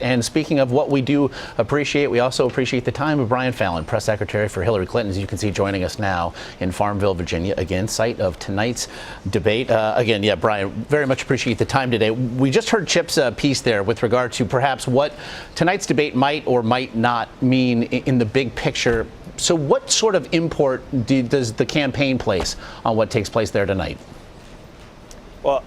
And speaking of what we do appreciate, we also appreciate the time of Brian Fallon, press secretary for Hillary Clinton, as you can see, joining us now in Farmville, Virginia, again, site of tonight's debate. Again, yeah, Brian, very much appreciate the time today. We just heard Chip's piece there with regard to perhaps what tonight's debate might or might not mean in the big picture. So what sort of import does the campaign place on what takes place there tonight? Well,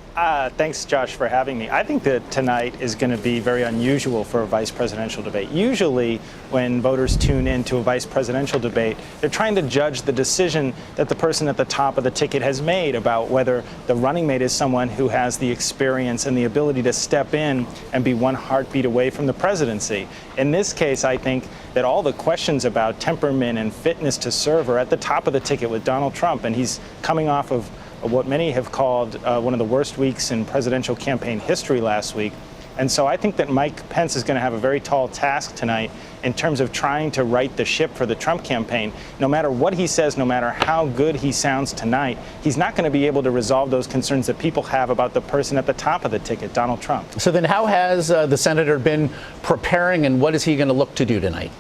thanks, Josh, for having me. I think that tonight is going to be very unusual for a vice presidential debate. Usually, when voters tune into a vice presidential debate, they're trying to judge the decision that the person at the top of the ticket has made about whether the running mate is someone who has the experience and the ability to step in and be one heartbeat away from the presidency. In this case, I think that all the questions about temperament and fitness to serve are at the top of the ticket with Donald Trump, and he's coming off of what many have called one of the worst weeks in presidential campaign history last week. And so I think that Mike Pence is going to have a very tall task tonight in terms of trying to right the ship for the Trump campaign. No matter what he says, no matter how good he sounds tonight, he's not going to be able to resolve those concerns that people have about the person at the top of the ticket, Donald Trump. So then how has the senator been preparing, and what is he going to look to do tonight?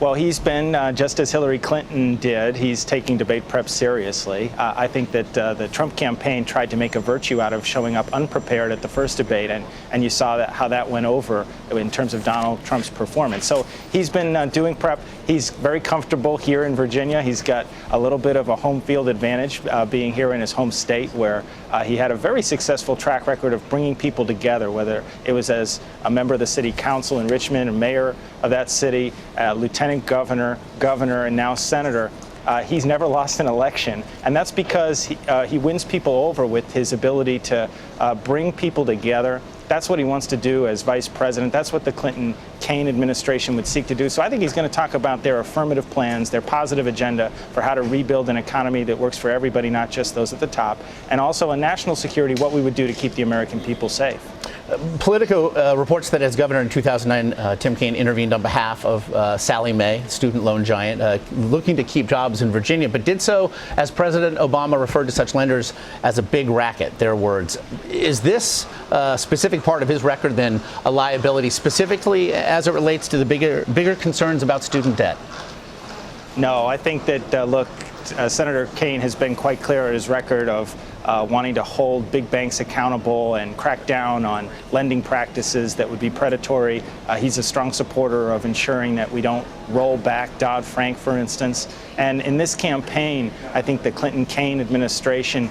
Well, he's been, just as Hillary Clinton did, he's taking debate prep seriously. I think that the Trump campaign tried to make a virtue out of showing up unprepared at the first debate, and you saw how that went over in terms of Donald Trump's performance. So he's been doing prep. He's very comfortable here in Virginia. He's got a little bit of a home field advantage being here in his home state, where he had a very successful track record of bringing people together, whether it was as a member of the city council in Richmond, a mayor of that city, lieutenant governor, and now senator. He's never lost an election, and that's because he wins people over with his ability to bring people together. That's what he wants to do as vice president. That's what the Clinton-Kaine administration would seek to do. So I think he's going to talk about their affirmative plans, their positive agenda for how to rebuild an economy that works for everybody, not just those at the top, and also on national security, what we would do to keep the American people safe. Politico reports that as governor in 2009, Tim Kaine intervened on behalf of Sallie Mae, student loan giant, looking to keep jobs in Virginia, but did so as President Obama referred to such lenders as a big racket, their words. Is this specific part of his record then a liability, specifically as it relates to the bigger concerns about student debt? No, I think that, look, Senator Kaine has been quite clear at his record of wanting to hold big banks accountable and crack down on lending practices that would be predatory. He's a strong supporter of ensuring that we don't roll back Dodd-Frank, for instance. And in this campaign, I think the Clinton-Kaine administration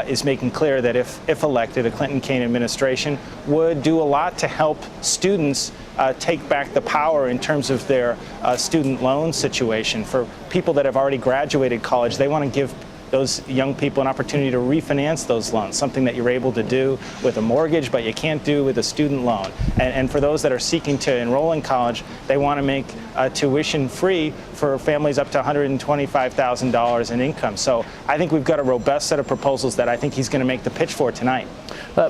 is making clear that if elected, a Clinton-Kaine administration would do a lot to help students take back the power in terms of their student loan situation. For people that have already graduated college, they want to give those young people an opportunity to refinance those loans, something that you're able to do with a mortgage, but you can't do with a student loan. And for those that are seeking to enroll in college, they want to make tuition free for families up to $125,000 in income. So I think we've got a robust set of proposals that I think he's going to make the pitch for tonight.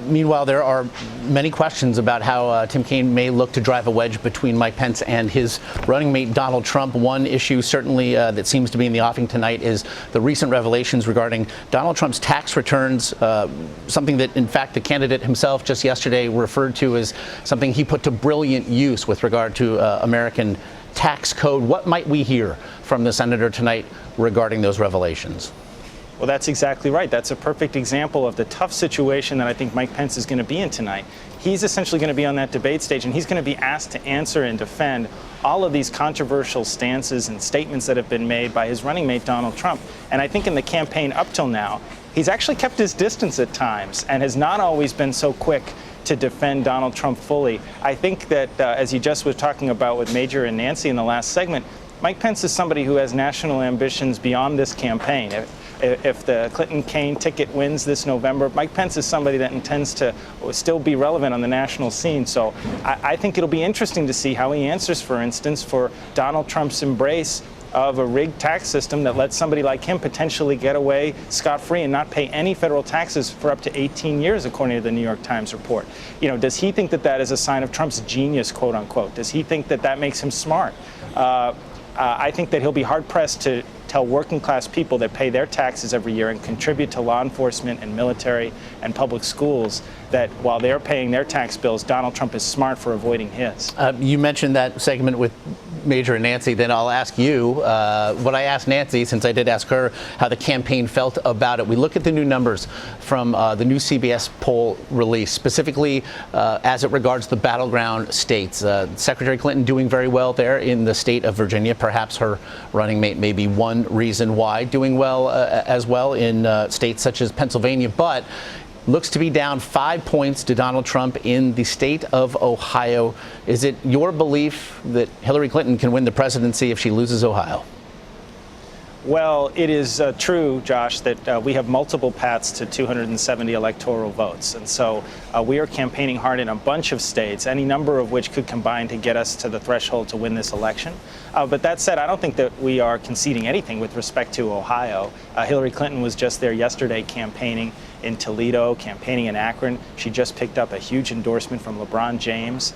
Meanwhile, there are many questions about how Tim Kaine may look to drive a wedge between Mike Pence and his running mate Donald Trump. One issue certainly that seems to be in the offing tonight is the recent revelations regarding Donald Trump's tax returns, something that, in fact, the candidate himself just yesterday referred to as something he put to brilliant use with regard to American tax code. What might we hear from the senator tonight regarding those revelations? Well, that's exactly right. That's a perfect example of the tough situation that I think Mike Pence is going to be in tonight. He's essentially going to be on that debate stage, and he's going to be asked to answer and defend all of these controversial stances and statements that have been made by his running mate, Donald Trump. And I think in the campaign up till now, he's actually kept his distance at times and has not always been so quick to defend Donald Trump fully. I think that, as you just was talking about with Major and Nancy in the last segment, Mike Pence is somebody who has national ambitions beyond this campaign. If the Clinton-Kaine ticket wins this November, Mike Pence is somebody that intends to still be relevant on the national scene. So I think it'll be interesting to see how he answers, for instance, for Donald Trump's embrace of a rigged tax system that lets somebody like him potentially get away scot-free and not pay any federal taxes for up to 18 years, according to the New York Times report. You know, does he think that that is a sign of Trump's genius, quote unquote? Does he think that that makes him smart? I think that he'll be hard-pressed to tell working class people that pay their taxes every year and contribute to law enforcement and military and public schools that while they're paying their tax bills, Donald Trump is smart for avoiding his. You mentioned that segment with Major and Nancy. Then I'll ask you what I asked Nancy, since I did ask her how the campaign felt about it. We look at the new numbers from the new CBS poll release, specifically as it regards the battleground states. Secretary Clinton doing very well there in the state of Virginia. Perhaps her running mate may be one reason why. Doing well as well in states such as Pennsylvania, but looks to be down 5 points to Donald Trump in the state of Ohio. Is it your belief that Hillary Clinton can win the presidency if she loses Ohio? Well, it is true, Josh, that we have multiple paths to 270 electoral votes. And so we are campaigning hard in a bunch of states, any number of which could combine to get us to the threshold to win this election. But that said, I don't think that we are conceding anything with respect to Ohio. Hillary Clinton was just there yesterday campaigning in Toledo, campaigning in Akron. She just picked up a huge endorsement from LeBron James,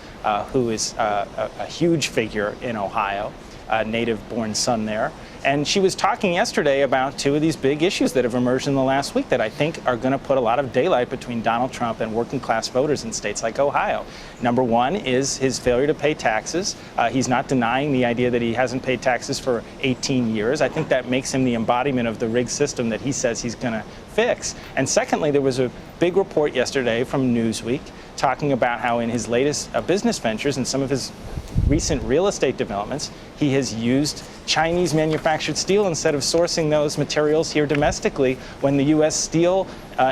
who is a huge figure in Ohio, a native-born son there. And she was talking yesterday about two of these big issues that have emerged in the last week that I think are going to put a lot of daylight between Donald Trump and working class voters in states like Ohio. Number one is his failure to pay taxes. He's not denying the idea that he hasn't paid taxes for 18 years. I think that makes him the embodiment of the rigged system that he says he's going to fix. And secondly, there was a big report yesterday from Newsweek talking about how in his latest business ventures and some of his recent real estate developments, he has used Chinese manufactured steel instead of sourcing those materials here domestically when the U.S. steel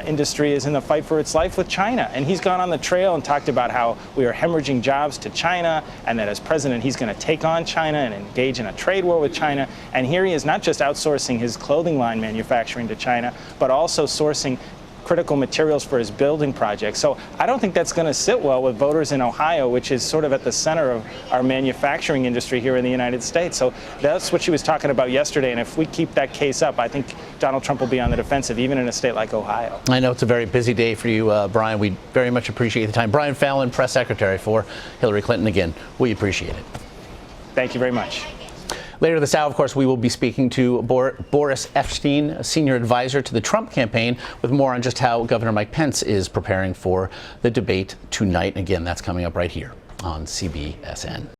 industry is in the fight for its life with China. And he's gone on the trail and talked about how we are hemorrhaging jobs to China and that as president he's going to take on China and engage in a trade war with China. And here he is not just outsourcing his clothing line manufacturing to China, but also sourcing critical materials for his building projects. So I don't think that's going to sit well with voters in Ohio, which is sort of at the center of our manufacturing industry here in the United States. So that's what she was talking about yesterday. And if we keep that case up, I think Donald Trump will be on the defensive, even in a state like Ohio. I know it's a very busy day for you, Brian. We very much appreciate the time. Brian Fallon, press secretary for Hillary Clinton. Again, we appreciate it. Thank you very much. Later this hour, of course, we will be speaking to Boris Epshteyn, a senior advisor to the Trump campaign, with more on just how Governor Mike Pence is preparing for the debate tonight. Again, that's coming up right here on CBSN.